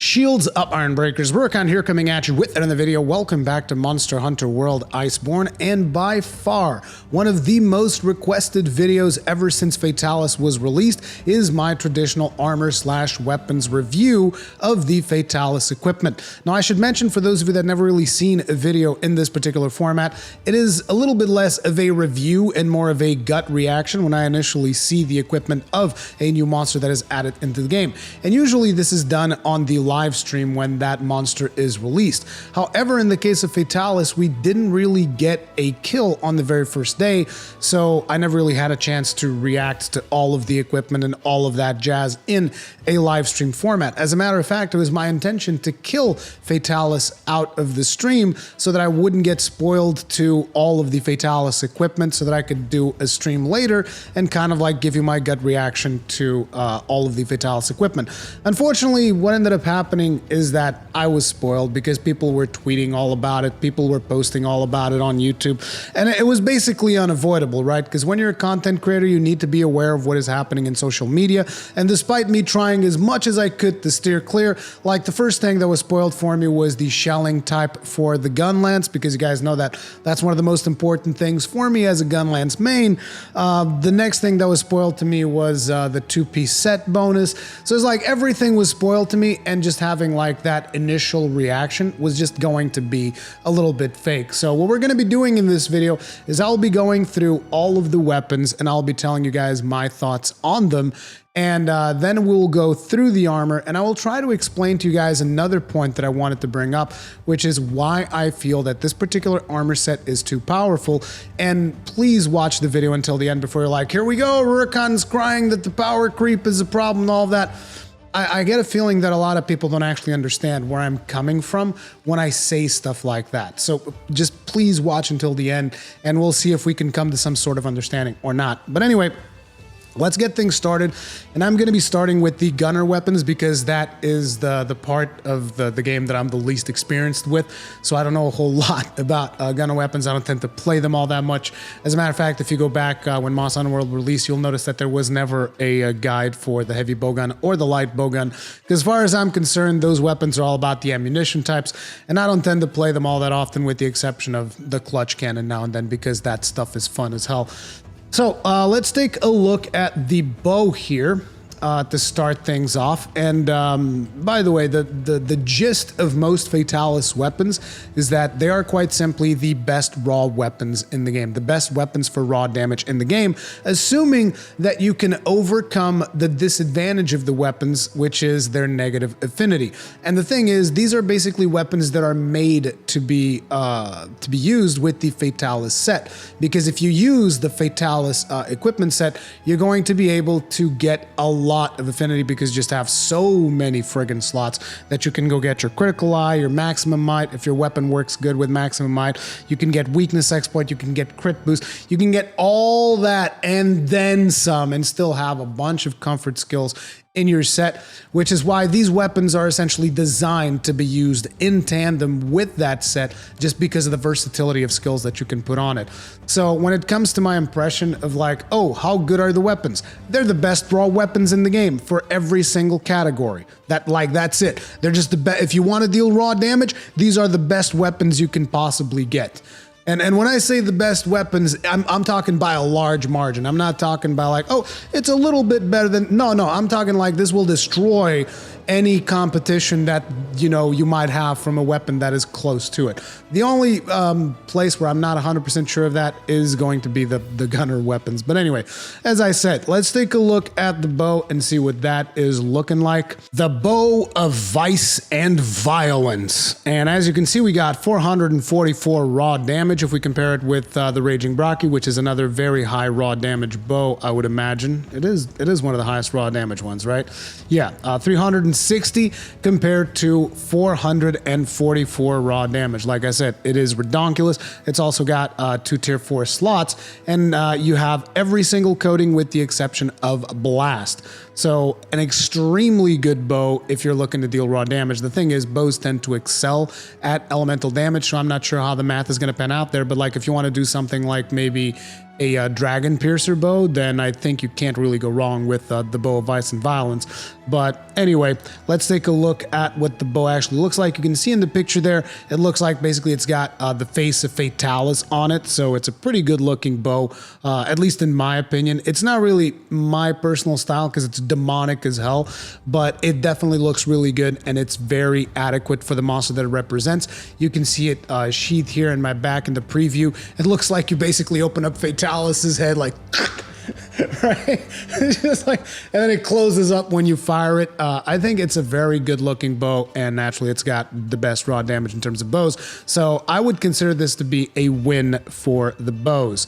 Shields up, Iron Breakers. Rurikhan here coming at you with another video. Welcome back to Monster Hunter World Iceborne, and by far one of the most requested videos ever since Fatalis was released is my traditional armor/weapons review of the Fatalis equipment. Now I should mention, for those of you that never really seen a video in this particular format, it is a little bit less of a review and more of a gut reaction when I initially see the equipment of a new monster that is added into the game. And usually this is done on the live stream when that monster is released. However, in the case of Fatalis, we didn't really get a kill on the very first day, so I never really had a chance to react to all of the equipment and all of that jazz in a live stream format. As a matter of fact, it was my intention to kill Fatalis out of the stream so that I wouldn't get spoiled to all of the Fatalis equipment, so that I could do a stream later and kind of like give you my gut reaction to all of the Fatalis equipment. Unfortunately, what ended up happening is that I was spoiled because people were tweeting all about it, people were posting all about it on YouTube, and it was basically unavoidable, right? Because when you're a content creator, you need to be aware of what is happening in social media, and despite me trying as much as I could to steer clear, like the first thing that was spoiled for me was the shelling type for the Gunlance, because you guys know that that's one of the most important things for me as a Gunlance main. The next thing that was spoiled to me was the 2-piece set bonus. So it's like everything was spoiled to me, and just having like that initial reaction was just going to be a little bit fake. So what we're going to be doing in this video is I'll be going through all of the weapons and I'll be telling you guys my thoughts on them. And then we'll go through the armor, and I will try to explain to you guys another point that I wanted to bring up, which is why I feel that this particular armor set is too powerful. And please watch the video until the end before you're like, here we go, Rurikhan's crying that the power creep is a problem and all of that. I get a feeling that a lot of people don't actually understand where I'm coming from when I say stuff like that. So just please watch until the end, and we'll see if we can come to some sort of understanding or not. But anyway, let's get things started, and I'm going to be starting with the gunner weapons because that is the part of the game that I'm the least experienced with, so I don't know a whole lot about gunner weapons. I don't tend to play them all that much. As a matter of fact, if you go back when Monster Hunter World released, you'll notice that there was never a guide for the heavy bowgun or the light bowgun, because as far as I'm concerned, those weapons are all about the ammunition types, and I don't tend to play them all that often, with the exception of the clutch cannon now and then, because that stuff is fun as hell. So let's take a look at the bow here to start things off. And by the way, the gist of most Fatalis weapons is that they are quite simply the best raw weapons in the game, the best weapons for raw damage in the game, assuming that you can overcome the disadvantage of the weapons, which is their negative affinity. And the thing is, these are basically weapons that are made to be used with the Fatalis set, because if you use the Fatalis equipment set, you're going to be able to get a lot of affinity, because you just have so many friggin' slots that you can go get your critical eye, your maximum might. If your weapon works good with maximum might, you can get weakness exploit, you can get crit boost, you can get all that and then some, and still have a bunch of comfort skills in your set, which is why these weapons are essentially designed to be used in tandem with that set, just because of the versatility of skills that you can put on it. So when it comes to my impression of like, oh, how good are the weapons? They're the best raw weapons in the game for every single category. That's it. They're just the best. If you want to deal raw damage, these are the best weapons you can possibly get. And when I say the best weapons, I'm talking by a large margin. I'm not talking by like, oh, it's a little bit better than, no, I'm talking like this will destroy any competition that, you know, you might have from a weapon that is close to it. The only place where I'm not 100% sure of that is going to be the gunner weapons. But anyway, as I said, let's take a look at the bow and see what that is looking like. The bow of vice and violence. And as you can see, we got 444 raw damage if we compare it with the Raging Brockie, which is another very high raw damage bow, I would imagine. It is one of the highest raw damage ones, right? Yeah, 360 compared to 444 raw damage. Like I said, it is redonkulous. It's also got 2 tier 4 slots, and you have every single coating with the exception of blast. So an extremely good bow if you're looking to deal raw damage. The thing is, bows tend to excel at elemental damage, so I'm not sure how the math is going to pan out there, but like if you want to do something like maybe a dragon piercer bow, then I think you can't really go wrong with the bow of ice and violence. But anyway, let's take a look at what the bow actually looks like. You can see in the picture there, it looks like basically it's got the face of Fatalis on it, so it's a pretty good looking bow, at least in my opinion. It's not really my personal style because it's demonic as hell, but it definitely looks really good and it's very adequate for the monster that it represents. You can see it sheathed here in my back in the preview. It looks like you basically open up Fatalis's head like right? It's just like, and then it closes up when you fire it. I think it's a very good looking bow, and naturally it's got the best raw damage in terms of bows. So I would consider this to be a win for the bows.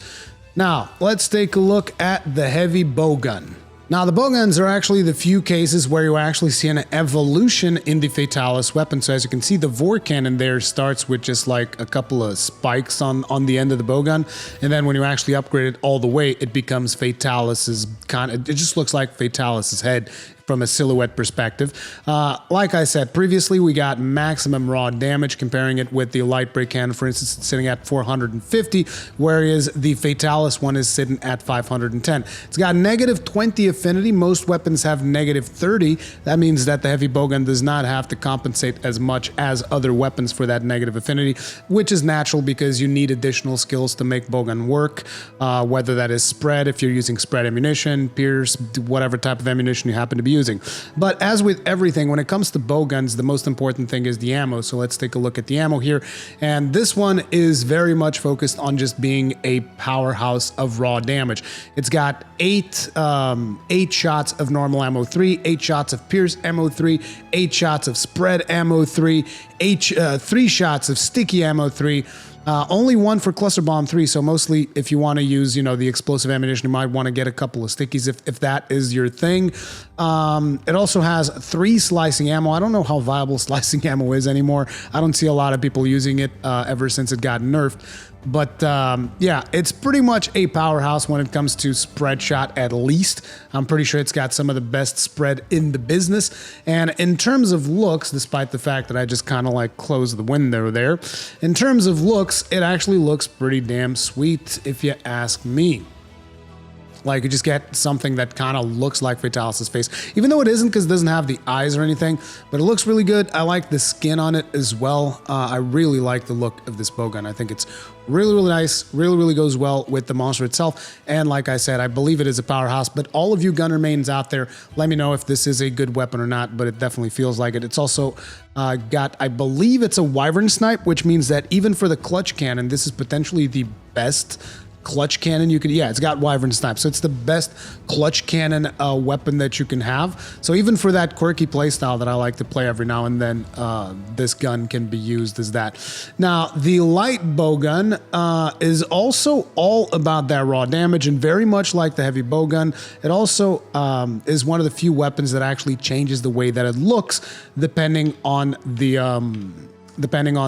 Now, let's take a look at the heavy bowgun. Now, the bowguns are actually the few cases where you actually see an evolution in the Fatalis weapon. So as you can see, the Rurikhan in there starts with just like a couple of spikes on the end of the bowgun. And then when you actually upgrade it all the way, it becomes Fatalis's it just looks like Fatalis's head from a silhouette perspective. Like I said previously, we got maximum raw damage. Comparing it with the light break cannon, for instance, it's sitting at 450, whereas the Fatalis one is sitting at 510. It's got negative 20 affinity. Most weapons have negative 30. That means that the heavy bowgun does not have to compensate as much as other weapons for that negative affinity, which is natural because you need additional skills to make bowgun work, whether that is spread, if you're using spread ammunition, pierce, whatever type of ammunition you happen to be using. But as with everything, when it comes to bowguns, the most important thing is the ammo. So let's take a look at the ammo here. And this one is very much focused on just being a powerhouse of raw damage. It's got eight shots of normal ammo 3, 8 shots of pierce ammo 3, 8 shots of spread ammo 3, 3 shots of sticky ammo 3. Only one for cluster bomb 3, so mostly if you want to use, the explosive ammunition, you might want to get a couple of stickies if that is your thing. It also has 3 slicing ammo. I don't know how viable slicing ammo is anymore. I don't see a lot of people using it ever since it got nerfed. But yeah, it's pretty much a powerhouse when it comes to spread shot, at least. I'm pretty sure it's got some of the best spread in the business. And in terms of looks, despite the fact that I just kind of like closed the window there, in terms of looks, it actually looks pretty damn sweet if you ask me. Like, you just get something that kind of looks like Fatalis's face, even though it isn't because it doesn't have the eyes or anything, but it looks really good. I like the skin on it as well. I really like the look of this bowgun. I think it's really, really nice, really goes well with the monster itself. And like I said, I believe it is a powerhouse, but all of you gunner mains out there, let me know if this is a good weapon or not, but it definitely feels like it. It's also got, I believe it's a wyvern snipe, which means that even for the clutch cannon, this is potentially the best clutch cannon you could, yeah, it's got wyvern snipe, so it's the best clutch cannon weapon that you can have. So even for that quirky playstyle that I like to play every now and then, this gun can be used as that. Now, the light bowgun is also all about that raw damage, and very much like the heavy bowgun, it also is one of the few weapons that actually changes the way that it looks depending on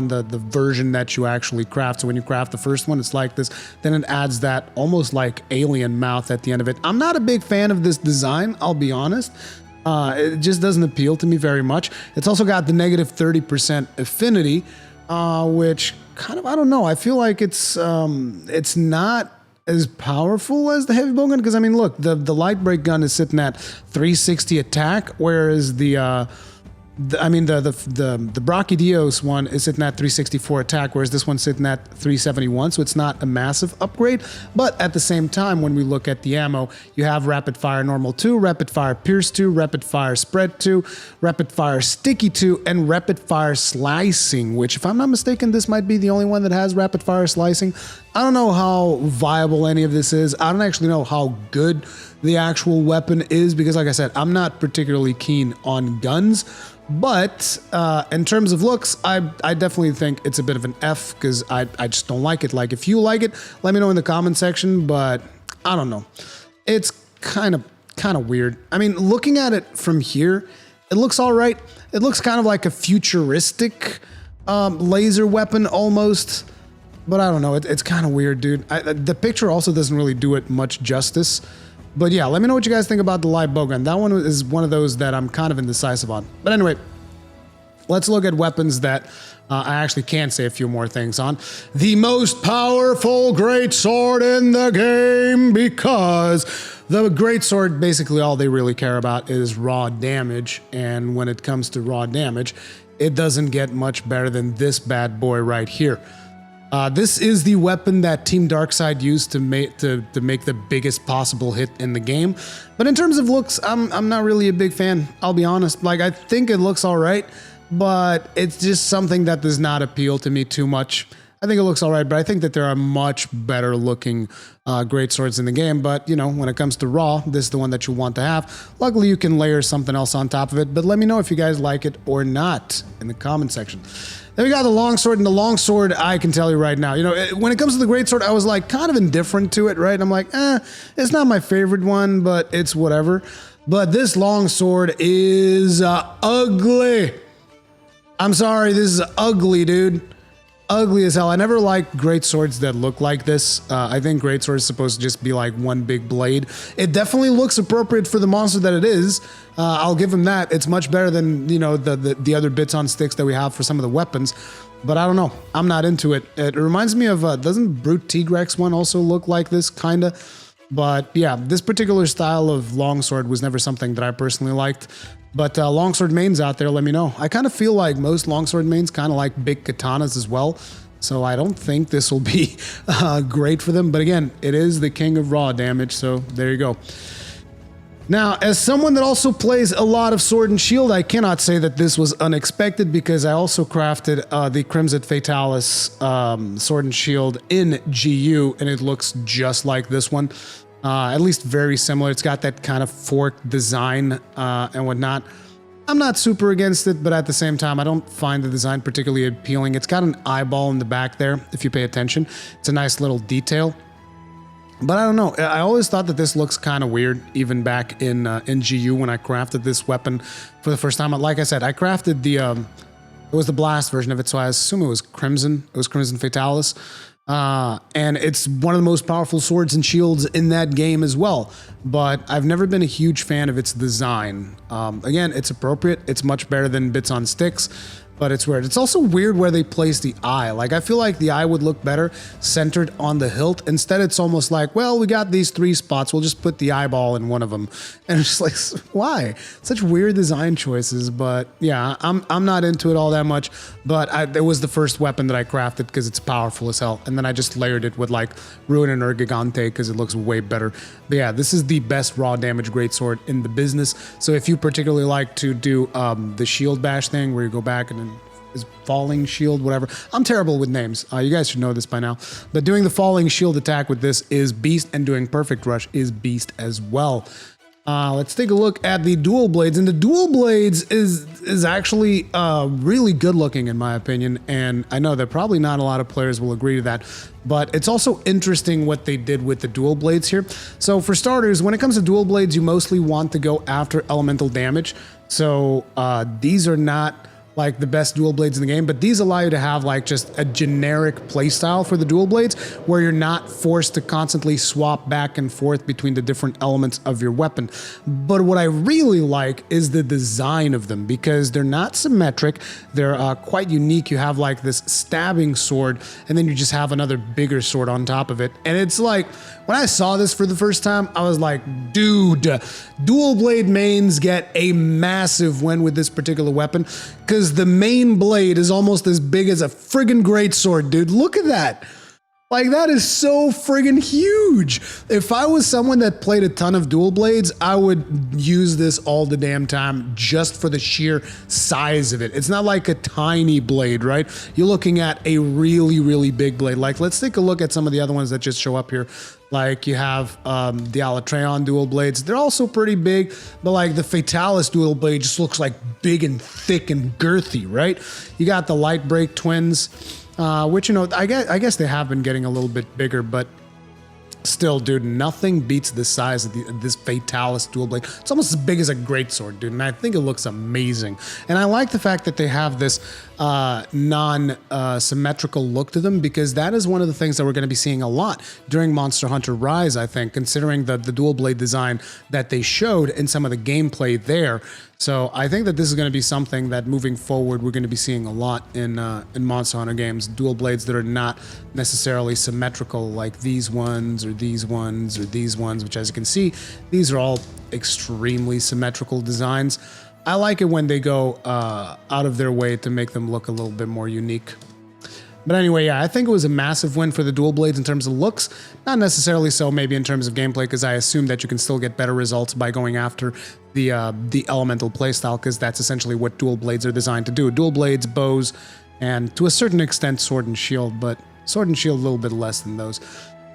the version that you actually craft. So when you craft the first one, it's like this. Then it adds that almost like alien mouth at the end of it. I'm not a big fan of this design, I'll be honest. It just doesn't appeal to me very much. It's also got the negative 30% affinity, which kind of, I don't know. I feel like it's not as powerful as the heavy bowgun, because I mean, look, the light break gun is sitting at 360 attack, whereas the Brachydios one is sitting at 364 attack, whereas this one's sitting at 371, so it's not a massive upgrade. But at the same time, when we look at the ammo, you have rapid fire normal 2, rapid fire pierce 2, rapid fire spread 2, rapid fire sticky 2, and rapid fire slicing, which, if I'm not mistaken, this might be the only one that has rapid fire slicing. I don't know how viable any of this is. I don't actually know how good the actual weapon is, because like I said, I'm not particularly keen on guns. But in terms of looks, I definitely think it's a bit of an F, because I just don't like it. Like, if you like it, let me know in the comment section, but I don't know. It's kind of weird. I mean, looking at it from here, it looks all right. It looks kind of like a futuristic laser weapon almost, but I don't know. It's kind of weird, dude. The picture also doesn't really do it much justice. But yeah, let me know what you guys think about the light bowgun. That one is one of those that I'm kind of indecisive on. But anyway, let's look at weapons that I actually can say a few more things on. The most powerful greatsword in the game, because the greatsword, basically all they really care about is raw damage. And when it comes to raw damage, it doesn't get much better than this bad boy right here. This is the weapon that Team Darkside used to make the biggest possible hit in the game. But in terms of looks, I'm not really a big fan, I'll be honest. Like, I think it looks all right, but it's just something that does not appeal to me too much. I think it looks all right, but I think that there are much better looking greatswords in the game. But, you know, when it comes to raw, this is the one that you want to have. Luckily, you can layer something else on top of it, but let me know if you guys like it or not in the comment section. Then we got the longsword, and the longsword, I can tell you right now, you know, when it comes to the greatsword, I was like kind of indifferent to it, right? I'm like, it's not my favorite one, but it's whatever. But this longsword is ugly. I'm sorry, this is ugly, dude. Ugly as hell. I never liked great swords that look like this. I think great sword is supposed to just be like one big blade. It definitely looks appropriate for the monster that it is. I'll give him that. It's much better than, you know, the other bits on sticks that we have for some of the weapons. But I don't know. I'm not into it. It reminds me of, doesn't Brute Tigrex one also look like this, kinda? But yeah, this particular style of longsword was never something that I personally liked. But longsword mains out there, let me know. I kind of feel like most longsword mains kind of like big katanas as well. So I don't think this will be great for them. But again, it is the king of raw damage, so there you go. Now, as someone that also plays a lot of Sword and Shield, I cannot say that this was unexpected, because I also crafted the Crimson Fatalis Sword and Shield in GU, and it looks just like this one. At least very similar. It's got that kind of forked design and whatnot. I'm not super against it, but at the same time, I don't find the design particularly appealing. It's got an eyeball in the back there, if you pay attention. It's a nice little detail. But I don't know. I always thought that this looks kind of weird, even back in GU when I crafted this weapon for the first time. Like I said, I crafted the... it was the blast version of it, so I assume it was Crimson. It was Crimson Fatalis. And it's one of the most powerful swords and shields in that game as well. But I've never been a huge fan of its design. Again, it's appropriate. It's much better than bits on sticks, but it's weird. It's also weird where they place the eye. Like, I feel like the eye would look better centered on the hilt. Instead, it's almost like, well, we got these 3 spots. We'll just put the eyeball in one of them. And it's just like, why? Such weird design choices. But yeah, I'm not into it all that much. But it was the first weapon that I crafted because it's powerful as hell. And then I just layered it with like Ruin and Gigante because it looks way better. But yeah, this is the best raw damage greatsword in the business. So if you particularly like to do the shield bash thing where you go back and then is falling shield, whatever. I'm terrible with names. You guys should know this by now. But doing the falling shield attack with this is beast, and doing perfect rush is beast as well. Let's take a look at the dual blades, and the dual blades is actually really good looking in my opinion, and I know that probably not a lot of players will agree to that, but it's also interesting what they did with the dual blades here. So for starters, when it comes to dual blades, you mostly want to go after elemental damage. So these are not like the best dual blades in the game, but these allow you to have like just a generic playstyle for the dual blades where you're not forced to constantly swap back and forth between the different elements of your weapon. But what I really like is the design of them, because they're not symmetric. They're quite unique. You have like this stabbing sword, and then you just have another bigger sword on top of it. And it's like, when I saw this for the first time, I was like, dude, dual blade mains get a massive win with this particular weapon, because the main blade is almost as big as a friggin' greatsword, dude. Look at that. Like, that is so friggin' huge. If I was someone that played a ton of dual blades, I would use this all the damn time just for the sheer size of it. It's not like a tiny blade, right? You're looking at a really, really big blade. Like, let's take a look at some of the other ones that just show up here. Like, you have the Alatreon dual blades. They're also pretty big, but like the Fatalis dual blade just looks like big and thick and girthy, right? You got the Lightbreak twins, which, you know, I guess they have been getting a little bit bigger, but Still, dude, nothing beats the size of this Fatalis dual blade. It's almost as big as a greatsword, dude, and I think it looks amazing. And I like the fact that they have this non-symmetrical look to them, because that is one of the things that we're going to be seeing a lot during Monster Hunter Rise, I think, considering the dual blade design that they showed in some of the gameplay there. So I think that this is going to be something that moving forward we're going to be seeing a lot in Monster Hunter games. Dual blades that are not necessarily symmetrical, like these ones or these ones or these ones, which, as you can see, these are all extremely symmetrical designs. I like it when they go out of their way to make them look a little bit more unique. But anyway, yeah, I think it was a massive win for the dual blades in terms of looks. Not necessarily so maybe in terms of gameplay, because I assume that you can still get better results by going after the elemental playstyle, because that's essentially what dual blades are designed to do. Dual blades, bows, and to a certain extent sword and shield, but sword and shield a little bit less than those.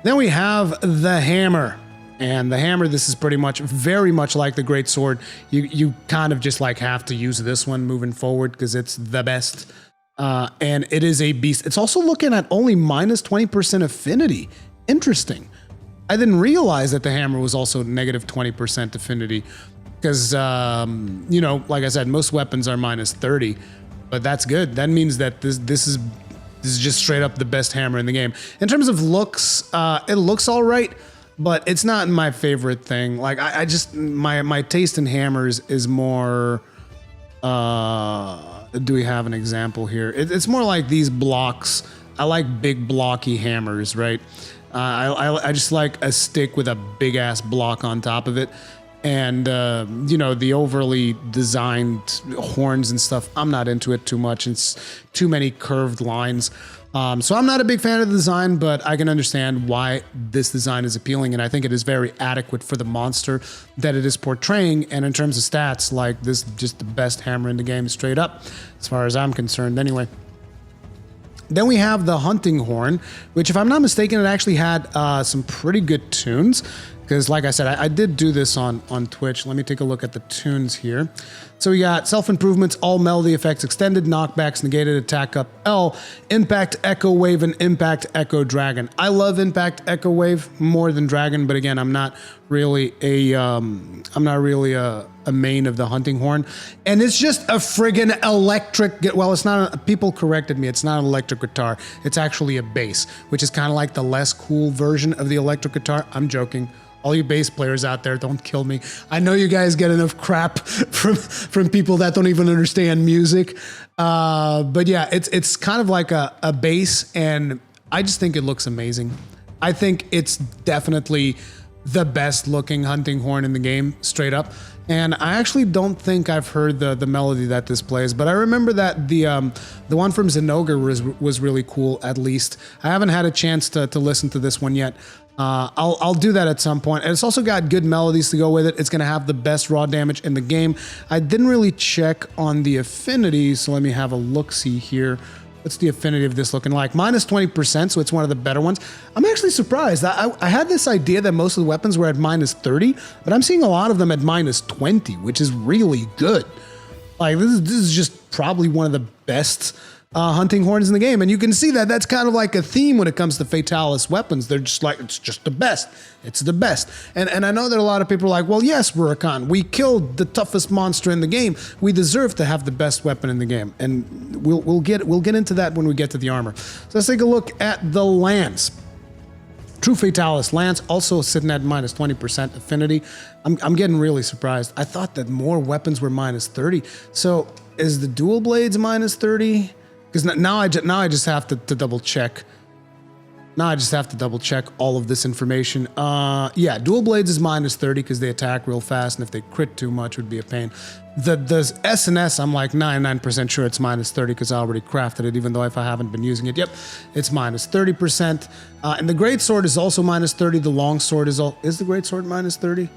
Then we have the hammer. And the hammer, this is pretty much, very much like the great sword. You kind of just like have to use this one moving forward because it's the best. And it is a beast. It's also looking at only minus 20% affinity. Interesting. I didn't realize that the hammer was also negative 20% affinity because, you know, like I said, most weapons are minus 30, but that's good. That means that this is just straight up the best hammer in the game. In terms of looks, it looks all right, but it's not my favorite thing. Like I just, my taste in hammers is more, do we have an example here? It's more like these blocks. I like big blocky hammers, right? I just like a stick with a big ass block on top of it. And, you know, the overly designed horns and stuff, I'm not into it too much. It's too many curved lines. So I'm not a big fan of the design, but I can understand why this design is appealing, and I think it is very adequate for the monster that it is portraying. And in terms of stats, like, this is just the best hammer in the game, straight up, as far as I'm concerned anyway. Then we have the hunting horn, which, if I'm not mistaken, it actually had some pretty good tunes. Because, like I said, I did do this on Twitch. Let me take a look at the tunes here. So we got self-improvements, all melody effects, extended knockbacks, negated attack up L, impact echo wave, and impact echo dragon. I love impact echo wave more than dragon, but again, I'm not really a main of the hunting horn. And it's just a friggin' electric, well, it's not, people corrected me, it's not an electric guitar. It's actually a bass, which is kind of like the less cool version of the electric guitar. I'm joking. All you bass players out there, don't kill me. I know you guys get enough crap from people that don't even understand music. But yeah, it's kind of like a bass, and I just think it looks amazing. I think it's definitely the best looking hunting horn in the game, straight up. And I actually don't think I've heard the melody that this plays, but I remember that the one from Zenogre was really cool, at least. I haven't had a chance to listen to this one yet. I'll do that at some point. And it's also got good melodies to go with it. It's going to have the best raw damage in the game. I didn't really check on the affinity, so let me have a look-see here. What's the affinity of this looking like? Minus 20%, so it's one of the better ones. I'm actually surprised. I had this idea that most of the weapons were at minus 30, but I'm seeing a lot of them at minus 20, which is really good. Like, this is just probably one of the best hunting horns in the game, and you can see that that's kind of like a theme when it comes to Fatalis weapons. They're just like, it's just the best. It's the best. And I know that a lot of people are like, well, yes, Rurikhan, we killed the toughest monster in the game. We deserve to have the best weapon in the game, and we'll get into that when we get to the armor. So let's take a look at the lance. True Fatalis lance, also sitting at minus 20% affinity. I'm getting really surprised. I thought that more weapons were minus 30. So is the dual blades minus 30? Because now I just have to double check. Now I just have to double check all of this information. Yeah, dual blades is minus 30 because they attack real fast, and if they crit too much, it would be a pain. The SNS, I'm like 99% sure it's minus 30 because I already crafted it, even though if I haven't been using it. Yep, it's minus 30%. And the great sword is also minus 30. The long sword is the great sword minus 30?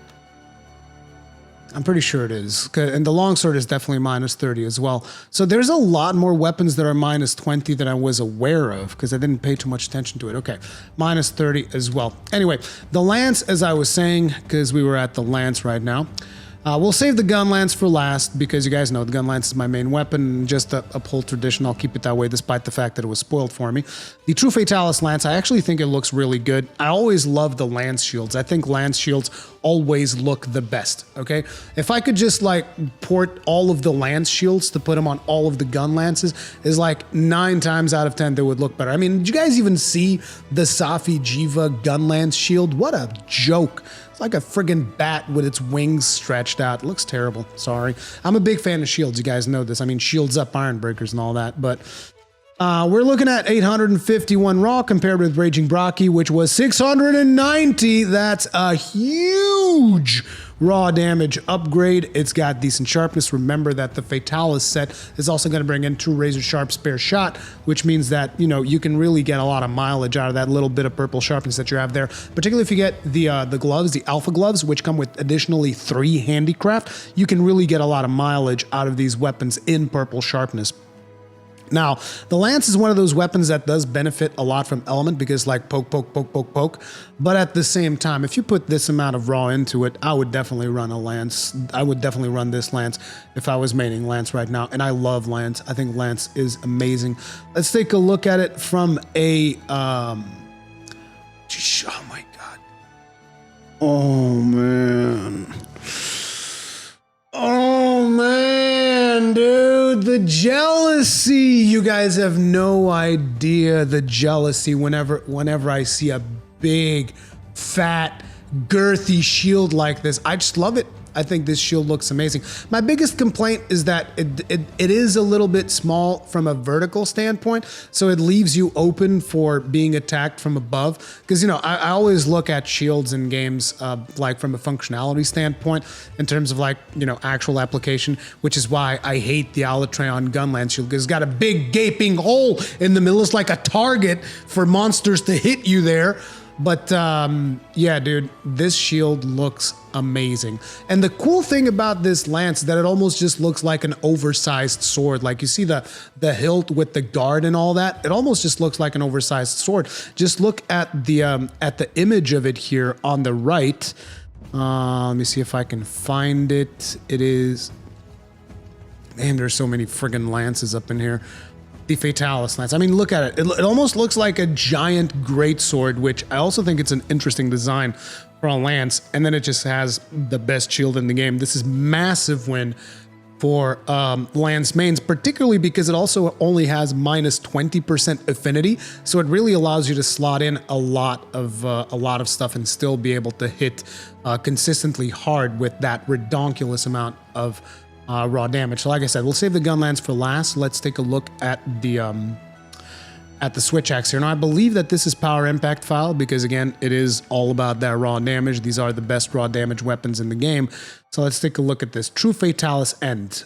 I'm pretty sure it is. And the longsword is definitely minus 30 as well. So there's a lot more weapons that are minus 20 than I was aware of because I didn't pay too much attention to it. Okay, minus 30 as well. Anyway, the lance, as I was saying, because we were at the lance right now, We'll save the Gunlance for last because you guys know the Gunlance is my main weapon. Just a uphold tradition. I'll keep it that way despite the fact that it was spoiled for me. The True Fatalis Lance, I actually think it looks really good. I always love the Lance shields. I think Lance shields always look the best, okay? If I could just like port all of the Lance shields to put them on all of the Gunlances, is like 9 times out of 10 they would look better. I mean, did you guys even see the Safi Jiva Gunlance shield? What a joke. It's like a friggin' bat with its wings stretched out. It looks terrible. Sorry. I'm a big fan of shields. You guys know this. I mean, shields up iron breakers and all that. But we're looking at 851 raw compared with Raging Brocky, which was 690. That's a huge raw damage upgrade. It's got decent sharpness. Remember that the Fatalis set is also going to bring in 2 razor sharp spare shot, which means that, you know, you can really get a lot of mileage out of that little bit of purple sharpness that you have there. Particularly if you get the gloves, the alpha gloves, which come with additionally 3 handicraft, you can really get a lot of mileage out of these weapons in purple sharpness. Now, the Lance is one of those weapons that does benefit a lot from element because like poke, poke, poke, poke, poke. But at the same time, if you put this amount of raw into it, I would definitely run a Lance. I would definitely run this Lance if I was maining Lance right now. And I love Lance. I think Lance is amazing. Let's take a look at it from a, oh my God. Oh man. Oh man, dude, the jealousy. You guys have no idea the jealousy whenever I see a big, fat, girthy shield like this. I just love it. I think this shield looks amazing. My biggest complaint is that it is a little bit small from a vertical standpoint, so it leaves you open for being attacked from above. Because, you know, I always look at shields in games like from a functionality standpoint in terms of like, you know, actual application, which is why I hate the Alatreon Gunlance shield because it's got a big gaping hole in the middle. It's like a target for monsters to hit you there. But yeah, dude, this shield looks amazing. And the cool thing about this Lance is that it almost just looks like an oversized sword. Like you see the hilt with the guard and all that. It almost just looks like an oversized sword. Just look at the image of it here on the right. Let me see if I can find it. It is, man, there's so many friggin' lances up in here. The Fatalis Lance. I mean, look at it. It almost looks like a giant greatsword, which I also think it's an interesting design for a Lance. And then it just has the best shield in the game. This is massive win for Lance mains, particularly because it also only has minus 20% affinity. So it really allows you to slot in a lot of stuff and still be able to hit consistently hard with that redonkulous amount of raw damage. So like I said, we'll save the Gunlance for last. Let's take a look at the Switchaxe here. Now I believe that this is power impact file because again, it is all about that raw damage. These are the best raw damage weapons in the game. So let's take a look at this. True Fatalis End.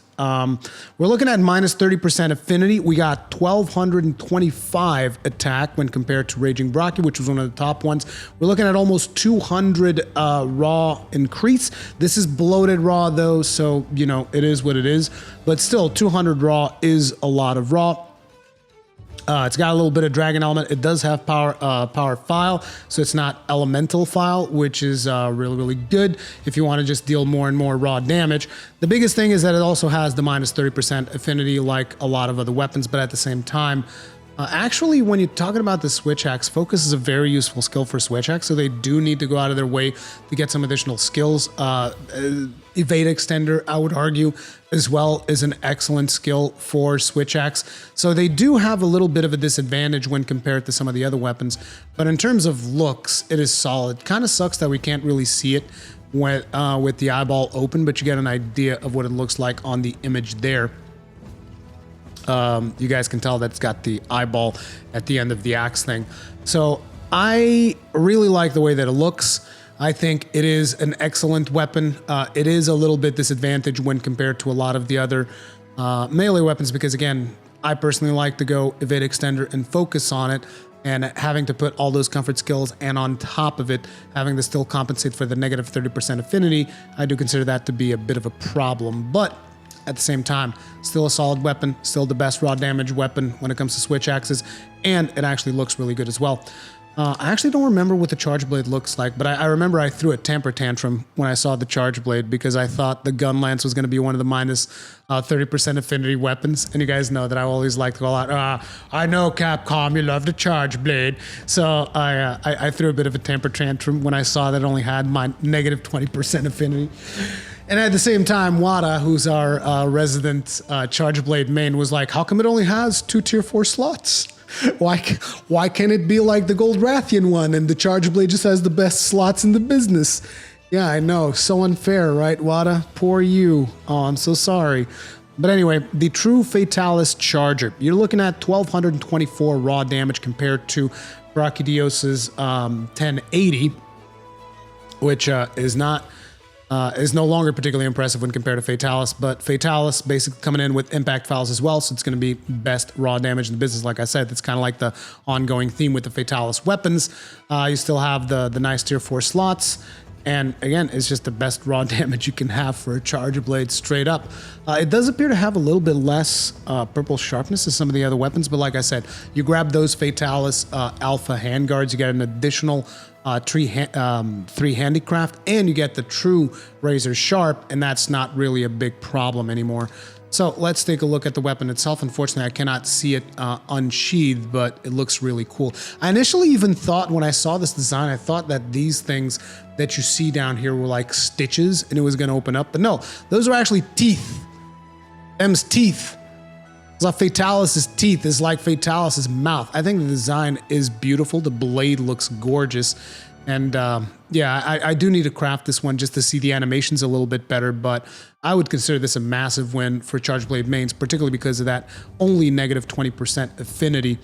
We're looking at minus 30% affinity. We got 1225 attack when compared to Raging Brocky, which was one of the top ones. We're looking at almost 200 raw increase. This is bloated raw though, so you know it is what it is. But still, 200 raw is a lot of raw. It's got a little bit of dragon element. It does have power file, so it's not elemental file, which is really, really good if you want to just deal more and more raw damage. The biggest thing is that it also has the minus 30% affinity like a lot of other weapons, but at the same time, actually, when you're talking about the Switchaxe, focus is a very useful skill for Switchaxe, so they do need to go out of their way to get some additional skills. Evade Extender, I would argue, as well is an excellent skill for Switchaxe. So they do have a little bit of a disadvantage when compared to some of the other weapons, but in terms of looks, it is solid. Kind of sucks that we can't really see it with the eyeball open, but you get an idea of what it looks like on the image there. You guys can tell that it's got the eyeball at the end of the axe thing. So I really like the way that it looks. I think it is an excellent weapon. It is a little bit disadvantaged when compared to a lot of the other melee weapons because, again, I personally like to go Evade Extender and focus on it, and having to put all those comfort skills and on top of it, having to still compensate for the negative 30% affinity, I do consider that to be a bit of a problem. But at the same time, still a solid weapon, still the best raw damage weapon when it comes to Switchaxes, and it actually looks really good as well. I actually don't remember what the Charge Blade looks like, but I remember I threw a temper tantrum when I saw the Charge Blade because I thought the Gunlance was going to be one of the minus 30% affinity weapons. And you guys know that I always like to call out, I know Capcom, you love the Charge Blade. So I threw a bit of a temper tantrum when I saw that it only had my negative 20% affinity. And at the same time, Wada, who's our resident Charge Blade main, was like, how come it only has 2 tier 4 slots? Why can't it be like the Gold Rathian one and the Charge Blade just has the best slots in the business? Yeah, I know. So unfair, right, Wada? Poor you. Oh, I'm so sorry. But anyway, the true Fatalis Charger. You're looking at 1,224 raw damage compared to Brachydios's 1080, which is no longer particularly impressive when compared to Fatalis, but Fatalis basically coming in with impact files as well, so it's going to be best raw damage in the business. Like I said, that's kind of like the ongoing theme with the Fatalis weapons. You still have the nice tier 4 slots, and again, it's just the best raw damage you can have for a Charger Blade straight up. It does appear to have a little bit less purple sharpness as some of the other weapons, but like I said, you grab those Fatalis Alpha handguards, you get an additional 3 handicraft, and you get the true razor sharp, and that's not really a big problem anymore. So let's take a look at the weapon itself. Unfortunately, I cannot see it unsheathed, but it looks really cool. I initially even thought when I saw this design, I thought that these things that you see down here were like stitches and it was going to open up, but no, those are actually teeth. Them's teeth. Fatalis's teeth is like Fatalis's mouth. I think the design is beautiful. The blade looks gorgeous. And yeah, I do need to craft this one just to see the animations a little bit better, but I would consider this a massive win for Charge Blade mains, particularly because of that only negative 20% affinity.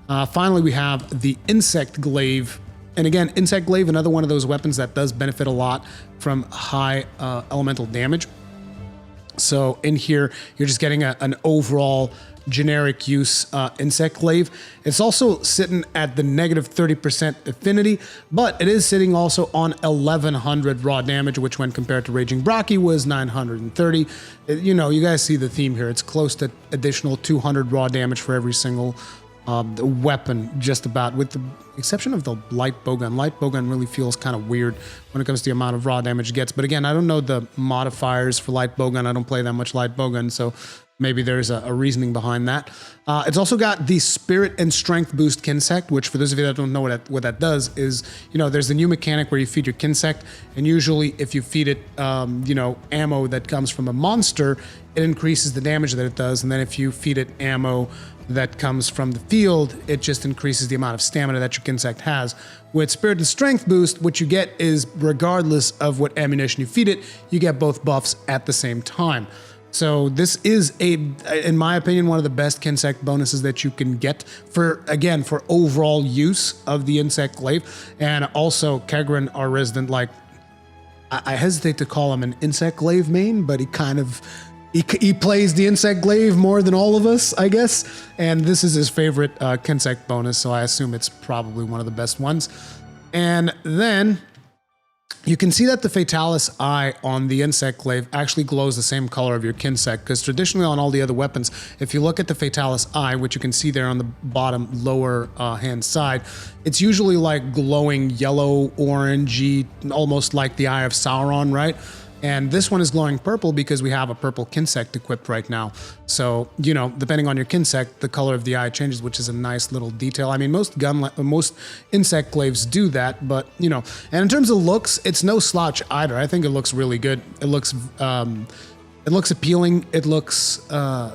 Finally, we have the Insect Glaive. And again, Insect Glaive, another one of those weapons that does benefit a lot from high elemental damage. So in here, you're just getting an overall generic use Insect Glaive. It's also sitting at the negative 30% affinity, but it is sitting also on 1100 raw damage, which when compared to Raging Brachy was 930. You know, you guys see the theme here. It's close to additional 200 raw damage for every single weapon, just about, with the exception of the light bowgun. Light bowgun really feels kind of weird when it comes to the amount of raw damage it gets. But again, I don't know the modifiers for light bowgun. I don't play that much light bowgun, so maybe there's a reasoning behind that. It's also got the Spirit and Strength Boost Kinsect, which for those of you that don't know what that does is, you know, there's the new mechanic where you feed your Kinsect, and usually if you feed it, you know, ammo that comes from a monster, it increases the damage that it does, and then if you feed it ammo that comes from the field, it just increases the amount of stamina that your Kinsect has. With Spirit and Strength Boost, what you get is, regardless of what ammunition you feed it, you get both buffs at the same time. So this is, in my opinion, one of the best Kinsect bonuses that you can get for overall use of the Insect Glaive. And also, Kegrin, our resident, like, I hesitate to call him an Insect Glaive main, but he kind of, he plays the Insect Glaive more than all of us, I guess. And this is his favorite Kinsect bonus, so I assume it's probably one of the best ones. And then you can see that the Fatalis eye on the Insect Glaive actually glows the same color of your Kinsect, because traditionally on all the other weapons, if you look at the Fatalis eye, which you can see there on the bottom lower hand side, it's usually like glowing yellow, orangey, almost like the Eye of Sauron, right? And this one is glowing purple because we have a purple Kinsect equipped right now. So, you know, depending on your Kinsect, the color of the eye changes, which is a nice little detail. I mean, most Insect Glaives do that, but, you know, and in terms of looks, it's no slouch either. I think it looks really good. It looks appealing. It looks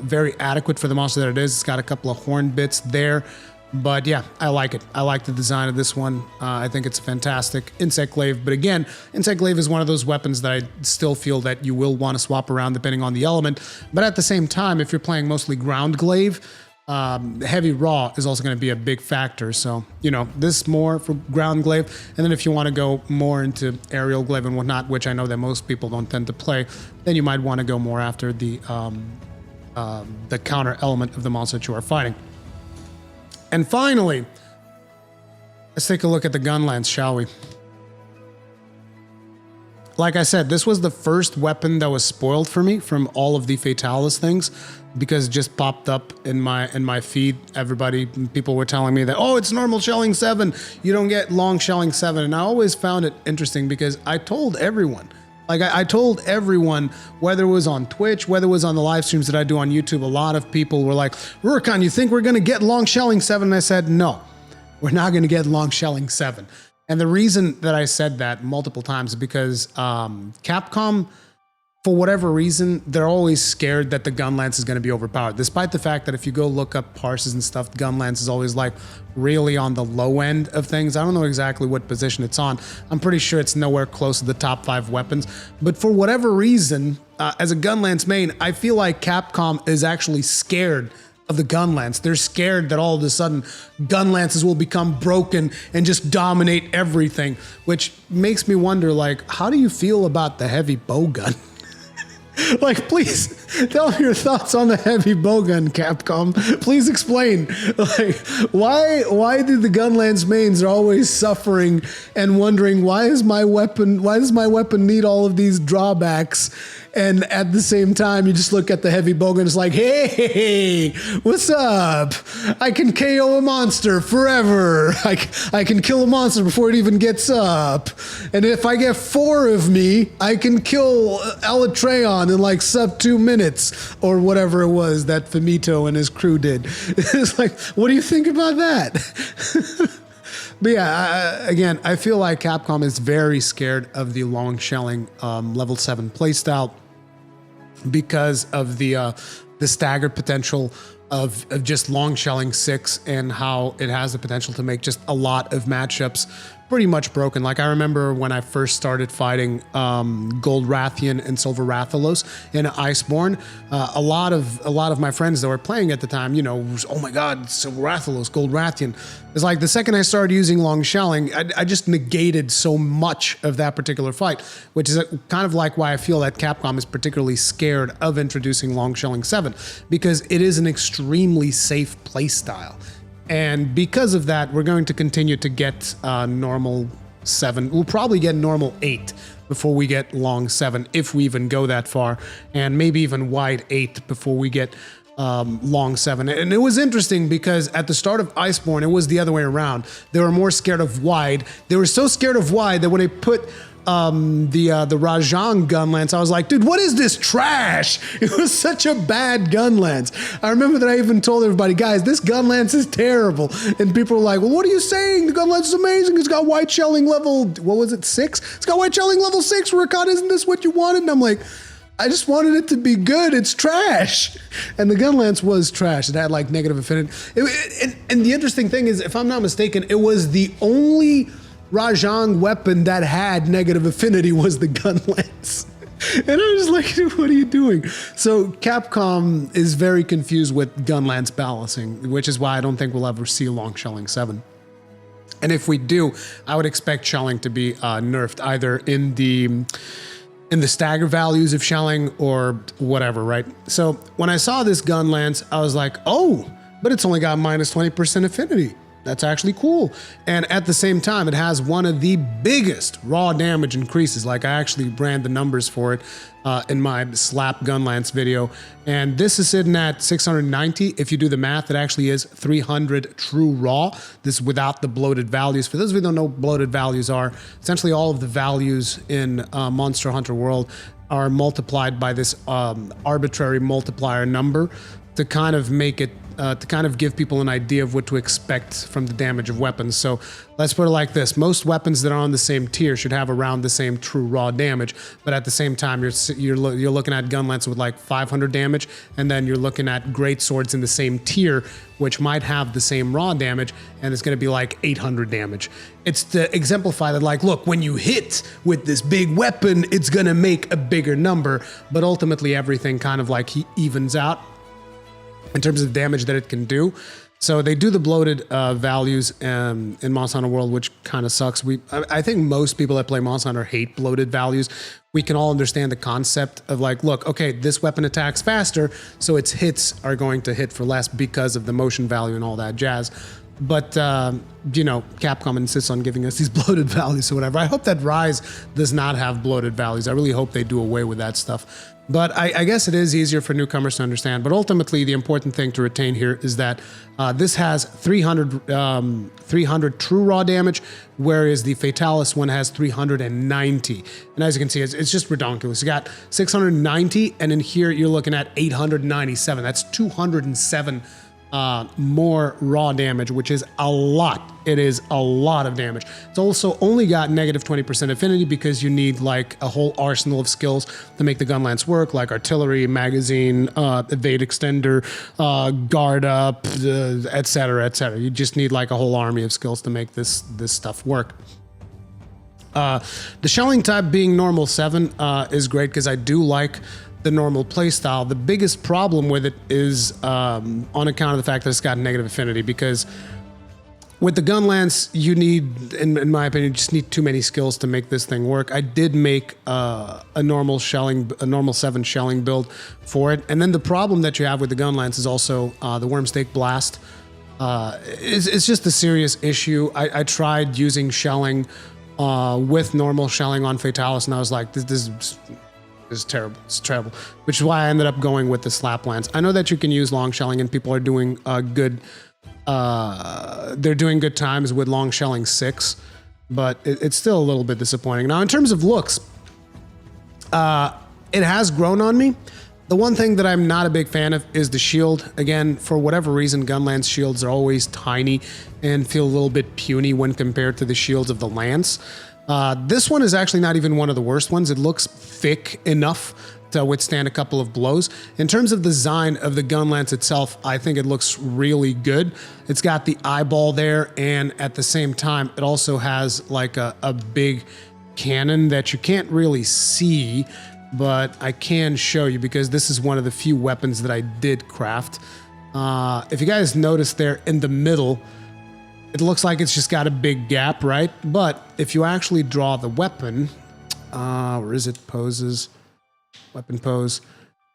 very adequate for the monster that it is. It's got a couple of horn bits there. But yeah, I like it. I like the design of this one. I think it's a fantastic Insect Glaive. But again, Insect Glaive is one of those weapons that I still feel that you will want to swap around depending on the element. But at the same time, if you're playing mostly ground glaive, heavy raw is also going to be a big factor. So, you know, this more for ground glaive. And then if you want to go more into aerial glaive and whatnot, which I know that most people don't tend to play, then you might want to go more after the counter element of the monster that you are fighting. And finally, let's take a look at the Gunlance, shall we? like I said, this was the first weapon that was spoiled for me from all of the Fatalis things, because it just popped up in my feed. People were telling me that, oh, it's normal shelling 7, you don't get long shelling 7, and I always found it interesting because I told everyone. Like, I told everyone, whether it was on Twitch, whether it was on the live streams that I do on YouTube, a lot of people were like, Rurikhan, you think we're going to get long shelling 7? And I said, no, we're not going to get long shelling 7. And the reason that I said that multiple times is because Capcom, for whatever reason, they're always scared that the Gunlance is going to be overpowered. Despite the fact that if you go look up parses and stuff, Gunlance is always like really on the low end of things. I don't know exactly what position it's on. I'm pretty sure it's nowhere close to the top 5 weapons. But for whatever reason, as a Gunlance main, I feel like Capcom is actually scared of the Gunlance. They're scared that all of a sudden Gunlances will become broken and just dominate everything, which makes me wonder, like, how do you feel about the heavy bowgun? Like, please tell me your thoughts on the heavy bowgun, Capcom. Please explain. Like, why do the Gunlance mains are always suffering and wondering, why does my weapon need all of these drawbacks? And at the same time, you just look at the heavy bowgun, it's like, hey, what's up? I can KO a monster forever. I can kill a monster before it even gets up. And if I get 4 of me, I can kill Elatreon in like sub 2 minutes, or whatever it was that Famito and his crew did. It's like, what do you think about that? But yeah, again, I feel like Capcom is very scared of the long shelling level 7 playstyle because of the staggered potential of just long shelling 6, and how it has the potential to make just a lot of matchups pretty much broken. Like, I remember when I first started fighting Gold Rathian and Silver Rathalos in Iceborne, a lot of my friends that were playing at the time, you know, was, oh my god, Silver Rathalos, Gold Rathian. It's like the second I started using long shelling, I just negated so much of that particular fight, which is kind of like why I feel that Capcom is particularly scared of introducing long shelling 7, because it is an extremely safe playstyle. And because of that, we're going to continue to get normal 7. We'll probably get normal 8 before we get long 7, if we even go that far, and maybe even wide 8 before we get long 7. And it was interesting because at the start of Iceborne, it was the other way around. They were more scared of wide. They were so scared of wide that when they put the Rajang Gunlance, I was like, dude, what is this trash? It was such a bad Gunlance. I remember that I even told everybody, guys, this Gunlance is terrible. And people were like, well, what are you saying? The Gunlance is amazing. It's got wide shelling level, what was it, 6? It's got wide shelling level 6, Rurikhan, isn't this what you wanted? And I'm like, I just wanted it to be good. It's trash. And the Gunlance was trash. It had like negative affinity. And the interesting thing is, if I'm not mistaken, it was the only Rajang weapon that had negative affinity was the Gunlance. And I was like, dude, what are you doing? So Capcom is very confused with Gunlance balancing, which is why I don't think we'll ever see long shelling 7. And if we do, I would expect shelling to be nerfed either in the stagger values of shelling or whatever, right? So when I saw this Gunlance, I was like, oh, but it's only got minus 20% affinity. That's actually cool. And at the same time, it has one of the biggest raw damage increases. Like, I actually ran the numbers for it in my slap Gunlance video. And this is sitting at 690. If you do the math, it actually is 300 true raw. This is without the bloated values. For those of you who don't know what bloated values are, essentially all of the values in Monster Hunter World are multiplied by this arbitrary multiplier number to kind of make it to kind of give people an idea of what to expect from the damage of weapons. So let's put it like this. Most weapons that are on the same tier should have around the same true raw damage, but at the same time, you're looking at Gunlance with like 500 damage, and then you're looking at great swords in the same tier, which might have the same raw damage, and it's going to be like 800 damage. It's to exemplify that, like, look, when you hit with this big weapon, it's going to make a bigger number, but ultimately everything kind of like evens out in terms of damage that it can do. So they do the bloated values in Monster Hunter World, which kind of sucks. I think most people that play Monster Hunter hate bloated values. We can all understand the concept of like, look, okay, this weapon attacks faster, so its hits are going to hit for less because of the motion value and all that jazz. But, you know, Capcom insists on giving us these bloated values or whatever. I hope that Rise does not have bloated values. I really hope they do away with that stuff. But I guess it is easier for newcomers to understand. But ultimately, the important thing to retain here is that this has 300 true raw damage, whereas the Fatalis one has 390. And as you can see, it's just redonkulous. You got 690, and in here you're looking at 897. That's 207 more raw damage, which is a lot. It is a lot of damage. It's also only got negative 20% affinity because you need like a whole arsenal of skills to make the Gunlance work, like artillery, magazine, evade extender, guard up, etc., etc. You just need like a whole army of skills to make this stuff work. The shelling type being normal 7 is great because I do like the normal playstyle. The biggest problem with it is on account of the fact that it's got negative affinity, because with the Gunlance, you need, in my opinion, just need too many skills to make this thing work. I did make a normal 7 shelling build for it, and then the problem that you have with the Gunlance is also the Wormstake Blast. It's just a serious issue. I tried using shelling with normal shelling on Fatalis, and I was like, this is terrible. It's terrible. Which is why I ended up going with the slap lance. I know that you can use long shelling, and people are doing good. They're doing good times with long shelling 6, but it's still a little bit disappointing. Now, in terms of looks, it has grown on me. The one thing that I'm not a big fan of is the shield. Again, for whatever reason, Gunlance shields are always tiny and feel a little bit puny when compared to the shields of the Lance. This one is actually not even one of the worst ones. It looks thick enough to withstand a couple of blows. In terms of the design of the Gunlance itself, I think it looks really good. It's got the eyeball there, and at the same time, it also has like a big cannon that you can't really see, but I can show you because this is one of the few weapons that I did craft. If you guys notice there in the middle, it looks like it's just got a big gap, right? But if you actually draw the weapon, where is it? Poses, weapon pose.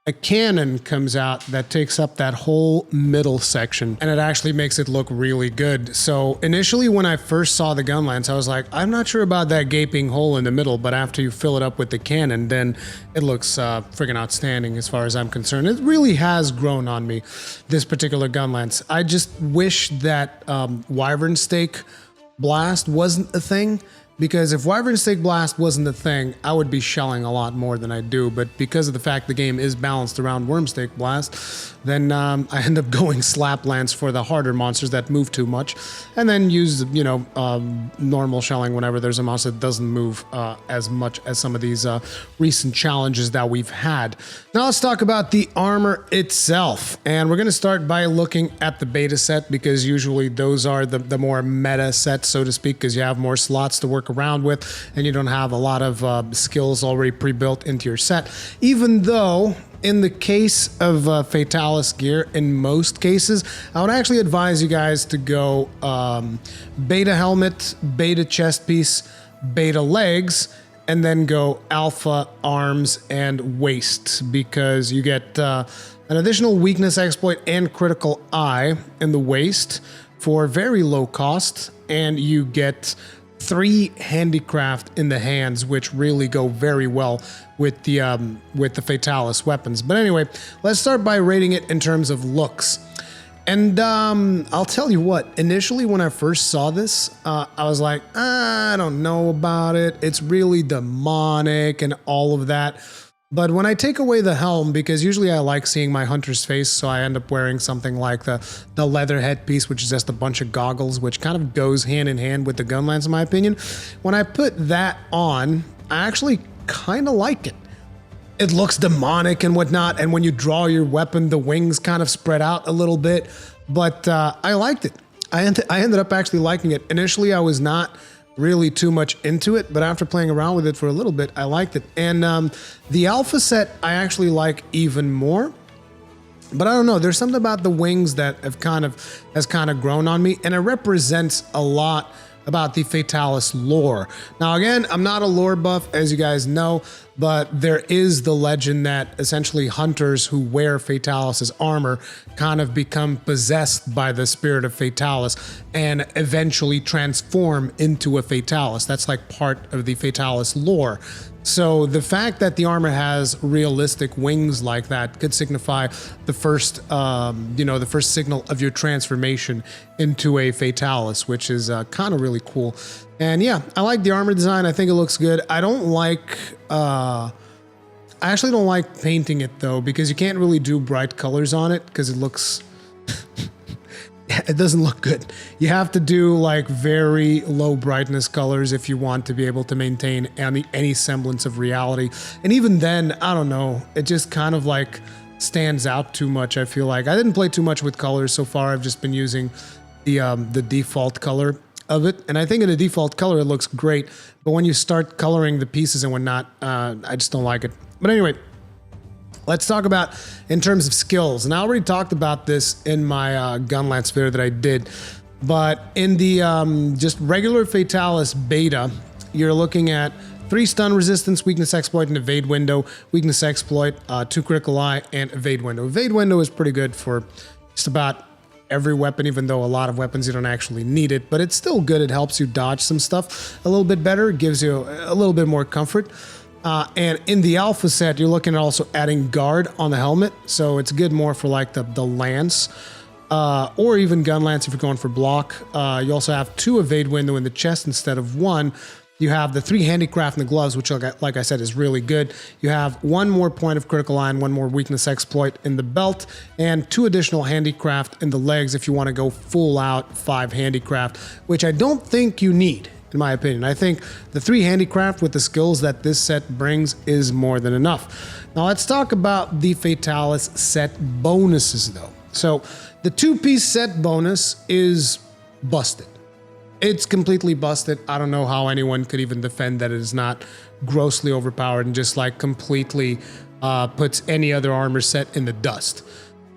A cannon comes out that takes up that whole middle section, and it actually makes it look really good. So initially when I first saw the Gunlance, I was like, I'm not sure about that gaping hole in the middle, but after you fill it up with the cannon, then it looks friggin' outstanding as far as I'm concerned. It really has grown on me, this particular Gunlance. I just wish that Wyvern Stake Blast wasn't a thing, because if Wyvern Stake Blast wasn't a thing, I would be shelling a lot more than I do. But because of the fact the game is balanced around Wormstake Blast, then I end up going Slap Lance for the harder monsters that move too much, and then use, you know, normal shelling whenever there's a monster that doesn't move as much as some of these recent challenges that we've had. Now let's talk about the armor itself, and we're going to start by looking at the beta set, because usually those are the more meta sets, so to speak, because you have more slots to work around with, and you don't have a lot of skills already pre-built into your set. Even though, in the case of Fatalis gear, in most cases, I would actually advise you guys to go beta helmet, beta chest piece, beta legs, and then go alpha arms and waist, because you get an additional weakness exploit and critical eye in the waist for very low cost, and you get 3 handicraft in the hands, which really go very well with the Fatalis weapons. But anyway, let's start by rating it in terms of looks. And I'll tell you what, initially when I first saw this, I was like, I don't know about it. It's really demonic and all of that. But when I take away the helm, because usually I like seeing my hunter's face, so I end up wearing something like the leather headpiece, which is just a bunch of goggles, which kind of goes hand in hand with the Gunlance in my opinion. When I put that on, I actually kind of like it. It looks demonic and whatnot, and when you draw your weapon, the wings kind of spread out a little bit, but I liked it. I ended up actually liking it. Initially, I was not really too much into it, but after playing around with it for a little bit, I liked it. And the alpha set I actually like even more, but I don't know, there's something about the wings that has kind of grown on me, and it represents a lot about the Fatalis lore. Now again, I'm not a lore buff, as you guys know, but there is the legend that essentially hunters who wear Fatalis' armor kind of become possessed by the spirit of Fatalis and eventually transform into a Fatalis. That's like part of the Fatalis lore. So the fact that the armor has realistic wings like that could signify the first, the first signal of your transformation into a Fatalis, which is kind of really cool. And yeah, I like the armor design. I think it looks good. I don't like, I actually don't like painting it though, because you can't really do bright colors on it because it looks, it doesn't look good. You have to do like very low brightness colors if you want to be able to maintain any semblance of reality. And even then, I don't know, it just kind of like stands out too much. I feel like I didn't play too much with colors so far. I've just been using the default color of it. And I think in the default color, it looks great. But when you start coloring the pieces and whatnot, I just don't like it. But anyway, let's talk about in terms of skills. And I already talked about this in my Gunlance video that I did. But in the just regular Fatalis beta, you're looking at 3 stun resistance, weakness exploit, and evade window. Weakness exploit, 2 critical eye, and evade window. Evade window is pretty good for just about every weapon, even though a lot of weapons you don't actually need it. But it's still good. It helps you dodge some stuff a little bit better. It gives you a little bit more comfort. And in the alpha set, you're looking at also adding guard on the helmet. So it's good more for like the lance or even Gunlance if you're going for block. You also have 2 evade window in the chest instead of 1. You have the 3 handicraft in the gloves, which like I said is really good. You have 1 more point of critical eye and 1 more weakness exploit in the belt and 2 additional handicraft in the legs if you want to go full out 5 handicraft, which I don't think you need. In my opinion, I think the 3 handicraft with the skills that this set brings is more than enough. Now let's talk about the Fatalis set bonuses though. So the 2-piece set bonus is busted. It's completely busted. I don't know how anyone could even defend that it is not grossly overpowered and just like completely puts any other armor set in the dust.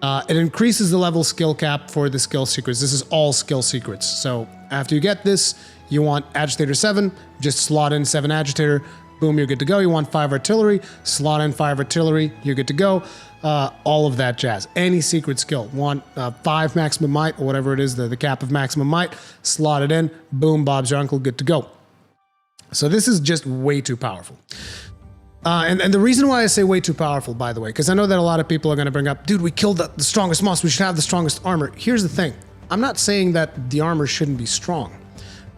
It increases the level skill cap for the skill secrets. This is all skill secrets. So after you get this, you want Agitator 7, just slot in 7 Agitator, boom, you're good to go. You want 5 Artillery, slot in 5 Artillery, you're good to go. All of that jazz. Any secret skill. Want 5 Maximum Might, or whatever it is, the cap of Maximum Might, slot it in, boom, Bob's your uncle, good to go. So this is just way too powerful. And the reason why I say way too powerful, by the way, because I know that a lot of people are going to bring up, dude, we killed the strongest monster, we should have the strongest armor. Here's the thing. I'm not saying that the armor shouldn't be strong.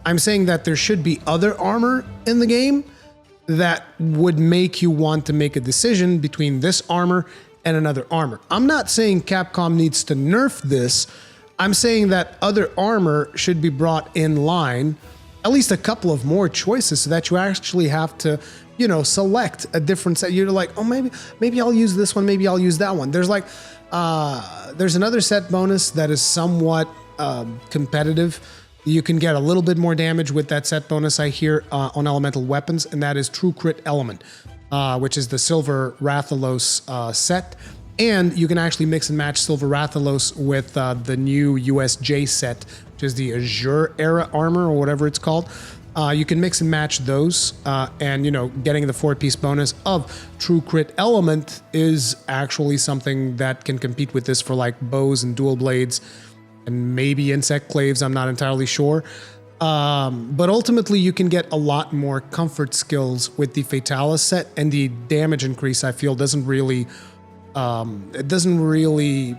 I'm saying that there should be other armor in the game that would make you want to make a decision between this armor and another armor. I'm not saying Capcom needs to nerf this. I'm saying that other armor should be brought in line, at least a couple of more choices so that you actually have to, you know, select a different set. You're like, oh, maybe I'll use this one, maybe I'll use that one. There's like, there's another set bonus that is somewhat competitive. You can get a little bit more damage with that set bonus I hear on elemental weapons, and that is True Crit Element, which is the Silver Rathalos set. And you can actually mix and match Silver Rathalos with the new USJ set, which is the Azure Era Armor or whatever it's called. You can mix and match those, and you know, getting the 4-piece bonus of True Crit Element is actually something that can compete with this for like bows and dual blades and maybe insect glaives, I'm not entirely sure. But ultimately you can get a lot more comfort skills with the Fatalis set, and the damage increase I feel doesn't really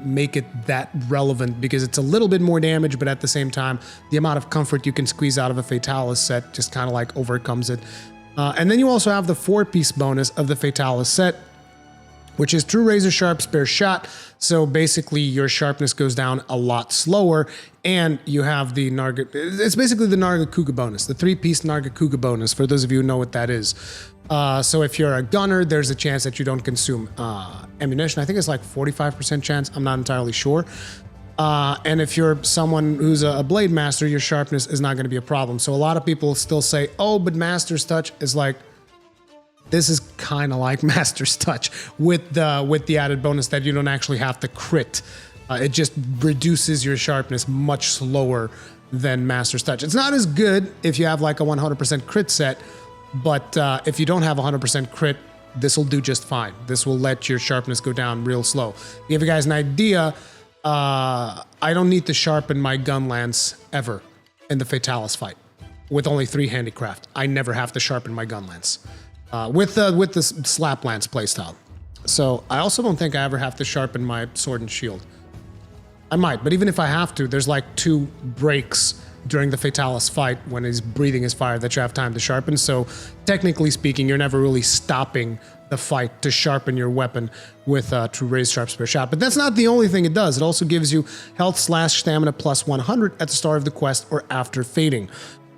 make it that relevant because it's a little bit more damage, but at the same time, the amount of comfort you can squeeze out of a Fatalis set just kind of like overcomes it. And then you also have the 4-piece bonus of the Fatalis set, which is True Razor Sharp Spare Shot. So basically your sharpness goes down a lot slower, and you have the Narga, it's basically the Nargacuga bonus, the 3-piece Nargacuga bonus, for those of you who know what that is. So if you're a gunner, there's a chance that you don't consume ammunition. I think it's like 45% chance, I'm not entirely sure. And if you're someone who's a blade master, your sharpness is not going to be a problem. So a lot of people still say, oh, but Master's Touch is like, this is kind of like Master's Touch with the added bonus that you don't actually have to crit It just reduces your sharpness much slower than Master's Touch. It's not as good if you have like a 100% crit set, but if you don't have 100% crit, this will do just fine. This will let your sharpness go down real slow. To give you guys an idea, I don't need to sharpen my Gunlance ever in the Fatalis fight. With only 3 handicraft, I never have to sharpen my Gunlance. With the Slap Lance playstyle. So I also don't think I ever have to sharpen my Sword and Shield. I might, but even if I have to, there's like 2 breaks during the Fatalis fight when he's breathing his fire that you have time to sharpen. So technically speaking, you're never really stopping the fight to sharpen your weapon with True Razor Sharp Spear Shot. But that's not the only thing it does. It also gives you health/stamina plus 100 at the start of the quest or after fading.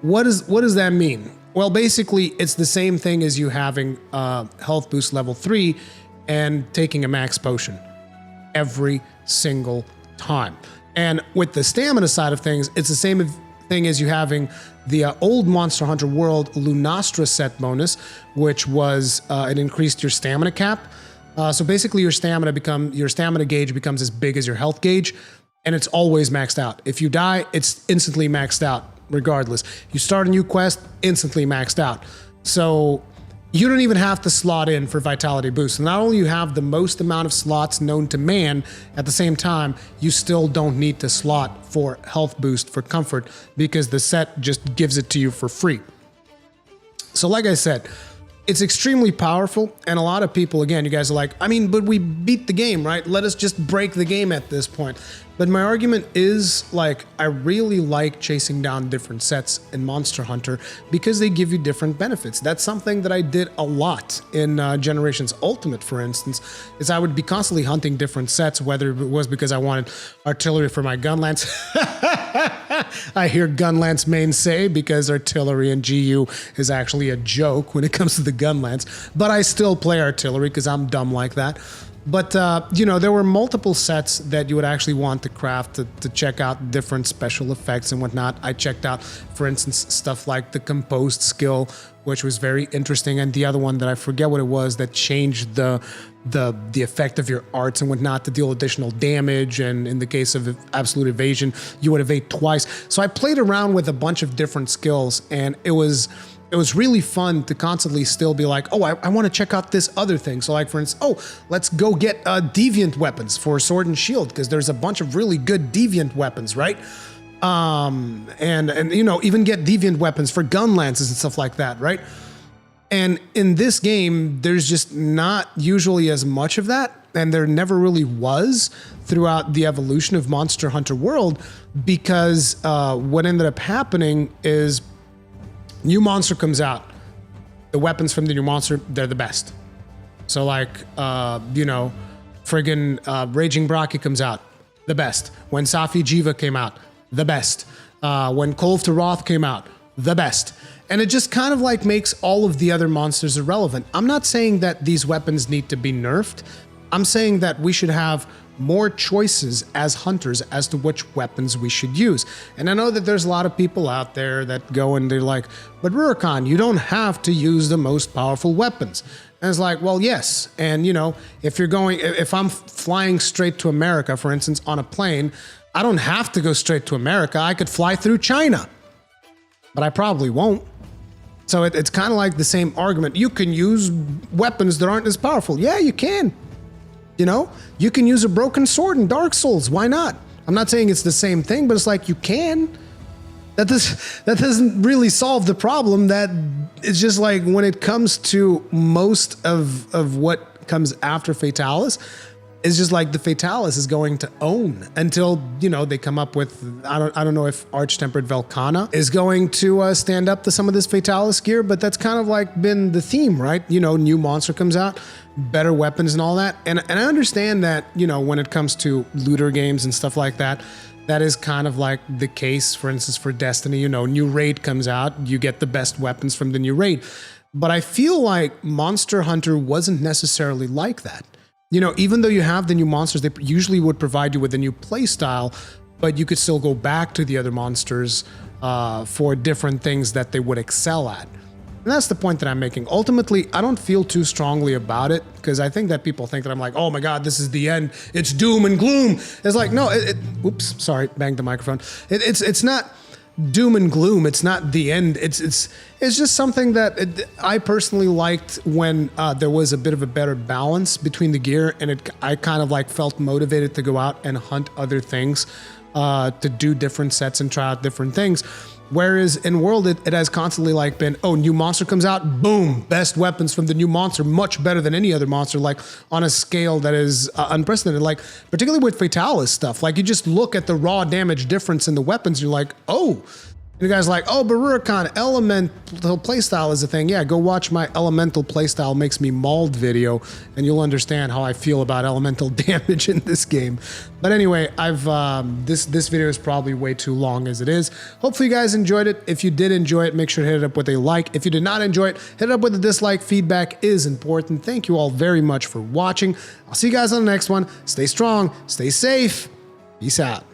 What does that mean? Well, basically, it's the same thing as you having health boost level 3 and taking a max potion every single time. And with the stamina side of things, it's the same thing as you having the old Monster Hunter World Lunastra set bonus, which was it increased your stamina cap. So basically, your stamina gauge becomes as big as your health gauge, and it's always maxed out. If you die, it's instantly maxed out, regardless. You start a new quest, instantly maxed out. So you don't even have to slot in for Vitality Boost. Not only you have the most amount of slots known to man, at the same time, you still don't need to slot for Health Boost for Comfort because the set just gives it to you for free. So like I said, it's extremely powerful, and a lot of people, again, you guys are like, I mean, but we beat the game, right? Let us just break the game at this point. But my argument is, like, I really like chasing down different sets in Monster Hunter because they give you different benefits. That's something that I did a lot in Generations Ultimate, for instance, is I would be constantly hunting different sets, whether it was because I wanted artillery for my Gunlance. I hear Gunlance main say because artillery and GU is actually a joke when it comes to the Gunlance, but I still play artillery because I'm dumb like that. But, you know, there were multiple sets that you would actually want to craft to check out different special effects and whatnot. I checked out, for instance, stuff like the Composed skill, which was very interesting, and the other one that I forget what it was that changed the effect of your arts and whatnot to deal additional damage, and in the case of Absolute Evasion, you would evade twice. So I played around with a bunch of different skills, and it was really fun to constantly still be like, oh, I want to check out this other thing. So like, for instance, oh, let's go get Deviant weapons for Sword and Shield, because there's a bunch of really good Deviant weapons, right? And you know, even get Deviant weapons for Gunlances and stuff like that, right? And in this game, there's just not usually as much of that, and there never really was throughout the evolution of Monster Hunter World, because what ended up happening is new monster comes out. The weapons from the new monster, they're the best. So like, you know, friggin' Raging Braki comes out, the best. When Safi Jiva came out, the best. When Kolv to Roth came out, the best. And it just kind of like makes all of the other monsters irrelevant. I'm not saying that these weapons need to be nerfed. I'm saying that we should have more choices as hunters as to which weapons we should use. And I know that there's a lot of people out there that go and they're like, but Rurikhan, you don't have to use the most powerful weapons. And it's like, well, yes. And you know, if I'm flying straight to America, for instance, on a plane, I don't have to go straight to America. I could fly through China, but I probably won't. So it's kind of like the same argument. You can use weapons that aren't as powerful. Yeah, you can. You know, you can use a broken sword in Dark Souls. Why not? I'm not saying it's the same thing, but it's like you can. That doesn't really solve the problem. That it's just like when it comes to most of what comes after Fatalis, it's just like the Fatalis is going to own until, you know, they come up with, I don't know if Arch-Tempered Velkhana is going to stand up to some of this Fatalis gear, but that's kind of like been the theme, right? You know, new monster comes out, better weapons and all that. And I understand that, you know, when it comes to looter games and stuff like that, that is kind of like the case, for instance, for Destiny. You know, new raid comes out, you get the best weapons from the new raid. But I feel like Monster Hunter wasn't necessarily like that. You know, even though you have the new monsters, they usually would provide you with a new playstyle, but you could still go back to the other monsters for different things that they would excel at. And that's the point that I'm making. Ultimately, I don't feel too strongly about it because I think that people think that I'm like, oh my God, this is the end. It's doom and gloom. It's like, no, oops, sorry, banged the microphone. It's not doom and gloom. It's not the end. It's just something that I personally liked when there was a bit of a better balance between the gear, and I kind of like felt motivated to go out and hunt other things, to do different sets and try out different things. Whereas in World, it has constantly like been, oh, new monster comes out, boom, best weapons from the new monster, much better than any other monster, like on a scale that is unprecedented. Like particularly with Fatalis stuff, like you just look at the raw damage difference in the weapons, you're like, oh. And you guys are like, oh, but Rurikhan, elemental playstyle is a thing. Yeah, go watch my elemental playstyle makes me mauled video, and you'll understand how I feel about elemental damage in this game. But anyway, this video is probably way too long as it is. Hopefully you guys enjoyed it. If you did enjoy it, make sure to hit it up with a like. If you did not enjoy it, hit it up with a dislike. Feedback is important. Thank you all very much for watching. I'll see you guys on the next one. Stay strong, stay safe. Peace out.